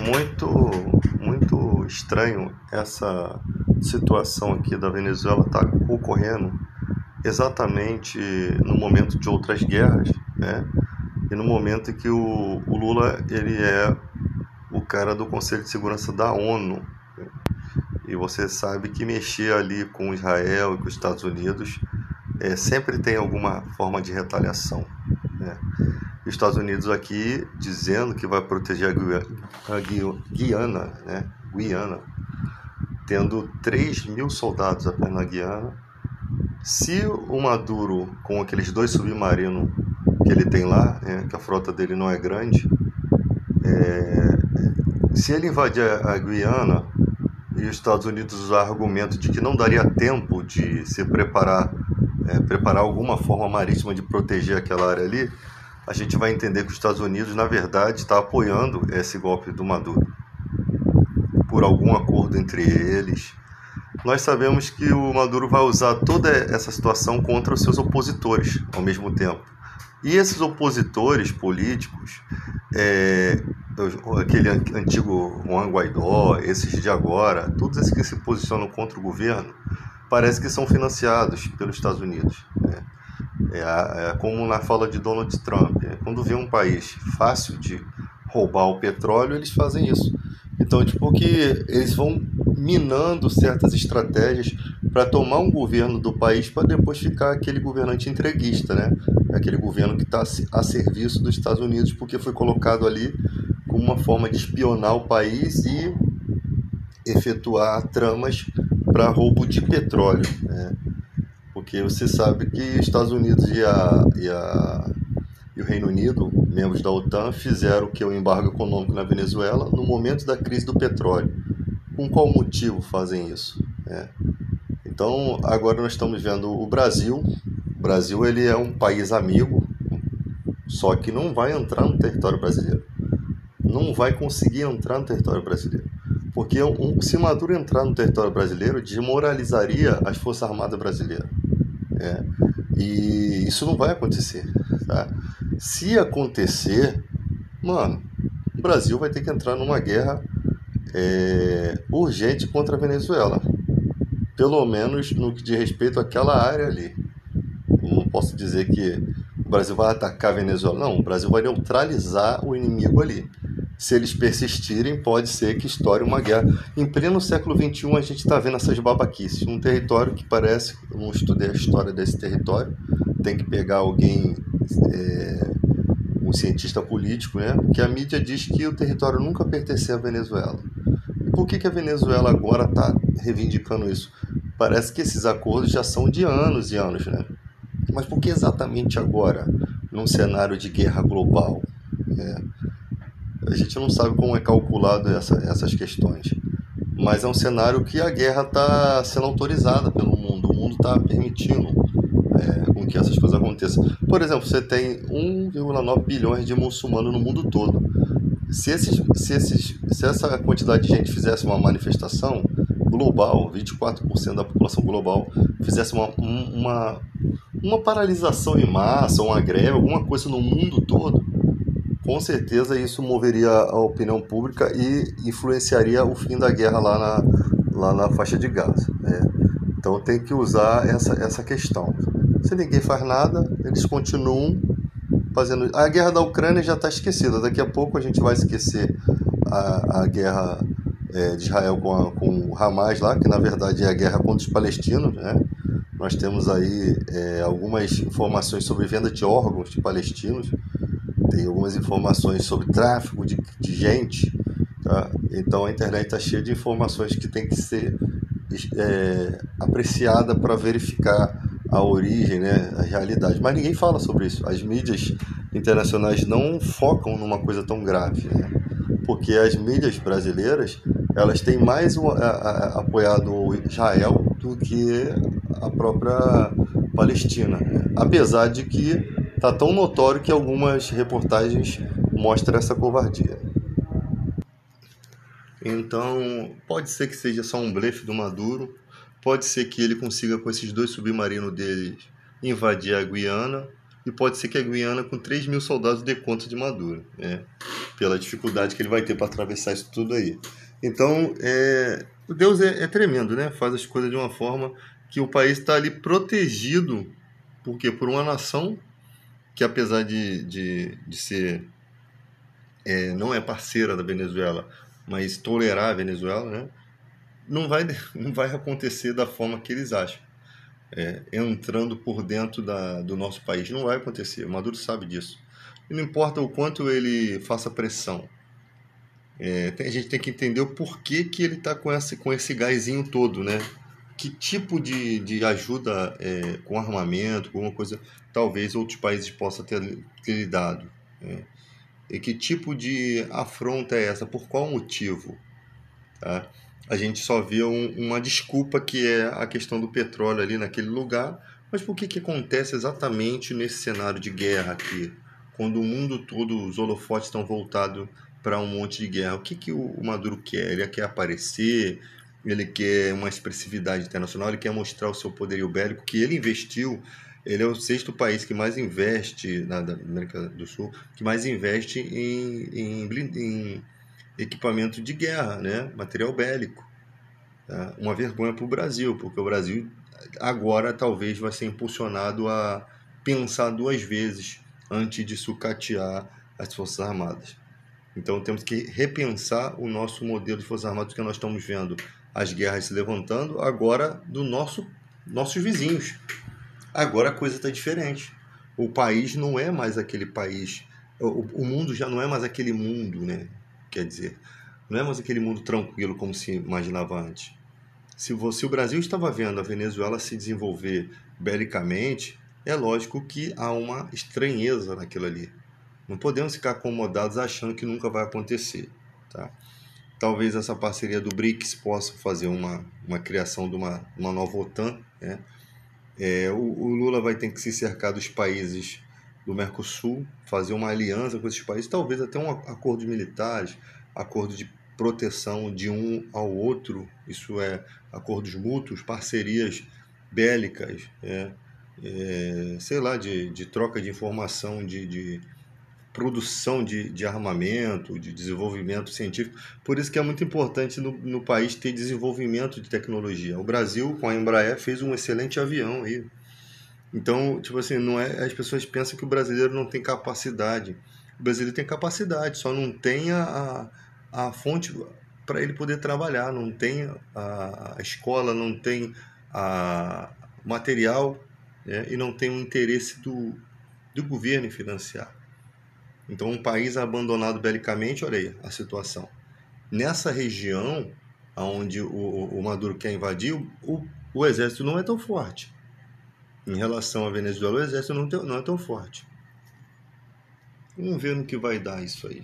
Muito, muito estranho essa situação aqui da Venezuela tá ocorrendo exatamente no momento de outras guerras, né? E no momento em que o Lula ele é o cara do Conselho de Segurança da ONU. E você sabe que mexer ali com Israel e com os Estados Unidos sempre tem alguma forma de retaliação, né? Os Estados Unidos aqui dizendo que vai proteger a Guiana, né? Guiana, tendo 3.000 soldados apenas na Guiana. Se o Maduro, com aqueles 2 submarinos que ele tem lá, né, que a frota dele não é grande, se ele invadir a Guiana e os Estados Unidos usar argumento de que não daria tempo de se preparar alguma forma marítima de proteger aquela área ali, a gente vai entender que os Estados Unidos, na verdade, está apoiando esse golpe do Maduro, por algum acordo entre eles. Nós sabemos que o Maduro vai usar toda essa situação contra os seus opositores ao mesmo tempo. E esses opositores políticos, aquele antigo Juan Guaidó, esses de agora, todos esses que se posicionam contra o governo, parece que são financiados pelos Estados Unidos, né? Como na fala de Donald Trump, quando vê um país fácil de roubar o petróleo, eles fazem isso. Então, tipo, que eles vão minando certas estratégias para tomar um governo do país para depois ficar aquele governante entreguista, né? Aquele governo que está a serviço dos Estados Unidos porque foi colocado ali como uma forma de espionar o país e efetuar tramas para roubo de petróleo, né? Porque você sabe que os Estados Unidos e o Reino Unido, membros da OTAN, fizeram o embargo econômico na Venezuela no momento da crise do petróleo. Com qual motivo fazem isso, né? Então, agora nós estamos vendo o Brasil. O Brasil ele é um país amigo, só que não vai entrar no território brasileiro. Não vai conseguir entrar no território brasileiro. Porque se Maduro entrar no território brasileiro, desmoralizaria as Forças Armadas brasileiras. E isso não vai acontecer, tá? Se acontecer, mano, o Brasil vai ter que entrar numa guerra urgente contra a Venezuela. Pelo menos no que diz respeito àquela área ali. Eu não posso dizer que o Brasil vai atacar a Venezuela. Não, o Brasil vai neutralizar o inimigo ali. Se eles persistirem, pode ser que estoure uma guerra. Em pleno século XXI, a gente está vendo essas babaquices. Um território que parece... Eu não estudei a história desse território. Tem que pegar alguém... um cientista político, né? Porque a mídia diz que o território nunca pertenceu à Venezuela. E por que a Venezuela agora está reivindicando isso? Parece que esses acordos já são de anos e anos, né? Mas por que exatamente agora, num cenário de guerra global? A gente não sabe como é calculado essas questões, mas é um cenário que a guerra está sendo autorizada pelo mundo, o mundo está permitindo com que essas coisas aconteçam. Por exemplo, você tem 1,9 bilhões de muçulmanos no mundo todo. Se essa quantidade de gente fizesse uma manifestação global, 24% da população global fizesse uma paralisação em massa, uma greve, alguma coisa no mundo todo, com certeza isso moveria a opinião pública e influenciaria o fim da guerra lá na faixa de Gaza, né? Então tem que usar essa questão. Se ninguém faz nada, eles continuam fazendo. A guerra da Ucrânia já está esquecida. Daqui a pouco a gente vai esquecer a guerra de Israel com o Hamas lá, que na verdade é a guerra contra os palestinos, né? Nós temos aí algumas informações sobre venda de órgãos de palestinos. Tem algumas informações sobre tráfico de gente, tá? Então a internet está cheia de informações que tem que ser apreciada para verificar a origem, né, a realidade. Mas ninguém fala sobre isso. As mídias internacionais não focam numa coisa tão grave, né? Porque as mídias brasileiras elas têm mais apoiado Israel do que a própria Palestina, né? Apesar de que está tão notório que algumas reportagens mostram essa covardia. Então, pode ser que seja só um blefe do Maduro, pode ser que ele consiga com esses 2 submarinos dele invadir a Guiana, e pode ser que a Guiana, com 3 mil soldados, dê conta de Maduro, né? Pela dificuldade que ele vai ter para atravessar isso tudo aí. Então, o Deus é tremendo, né? Faz as coisas de uma forma que o país está ali protegido, por quê? Por uma nação que, apesar de ser, não é parceira da Venezuela, mas tolerar a Venezuela, né? Não vai, não vai acontecer da forma que eles acham. Entrando por dentro do nosso país. Não vai acontecer. O Maduro sabe disso. E não importa o quanto ele faça pressão. A gente tem que entender o porquê que ele está com esse gásinho todo, né? Que tipo de ajuda com armamento, com alguma coisa, talvez outros países possam ter lhe dado. Né? E que tipo de afronta é essa? Por qual motivo? Tá? A gente só vê uma desculpa que é a questão do petróleo ali naquele lugar, mas por que acontece exatamente nesse cenário de guerra aqui? Quando o mundo todo, os holofotes estão voltados para um monte de guerra, o que o Maduro quer? Ele quer aparecer, ele quer uma expressividade internacional, ele quer mostrar o seu poderio bélico que ele investiu. Ele é o sexto país que mais investe da América do Sul, que mais investe em equipamento de guerra, né? Material bélico. Tá? Uma vergonha para o Brasil, porque o Brasil agora talvez vai ser impulsionado a pensar duas vezes antes de sucatear as Forças Armadas. Então temos que repensar o nosso modelo de Forças Armadas, porque nós estamos vendo as guerras se levantando agora nossos vizinhos. Agora a coisa está diferente. O país não é mais aquele país, o mundo já não é mais aquele mundo, né? Quer dizer, não é mais aquele mundo tranquilo como se imaginava antes. Se o Brasil estava vendo a Venezuela se desenvolver belicamente, é lógico que há uma estranheza naquilo ali. Não podemos ficar acomodados achando que nunca vai acontecer. Tá? Talvez essa parceria do BRICS possa fazer uma criação de uma nova OTAN. Né? O Lula vai ter que se cercar dos países do Mercosul, fazer uma aliança com esses países, talvez até um acordo militares, acordo de proteção de um ao outro, isso é, acordos mútuos, parcerias bélicas, sei lá, de troca de informação, de produção de armamento, de desenvolvimento científico. Por isso que é muito importante no país ter desenvolvimento de tecnologia. O Brasil, com a Embraer, fez um excelente avião aí. Então, tipo assim, não é, as pessoas pensam que o brasileiro não tem capacidade. O brasileiro tem capacidade, só não tem a fonte para ele poder trabalhar, não tem a escola, não tem a material, né, e não tem o interesse do governo em financiar. Então, um país abandonado belicamente, olha aí a situação. Nessa região onde o Maduro quer invadir, o exército não é tão forte. Em relação à Venezuela, o exército não é tão forte. Vamos ver no que vai dar isso aí.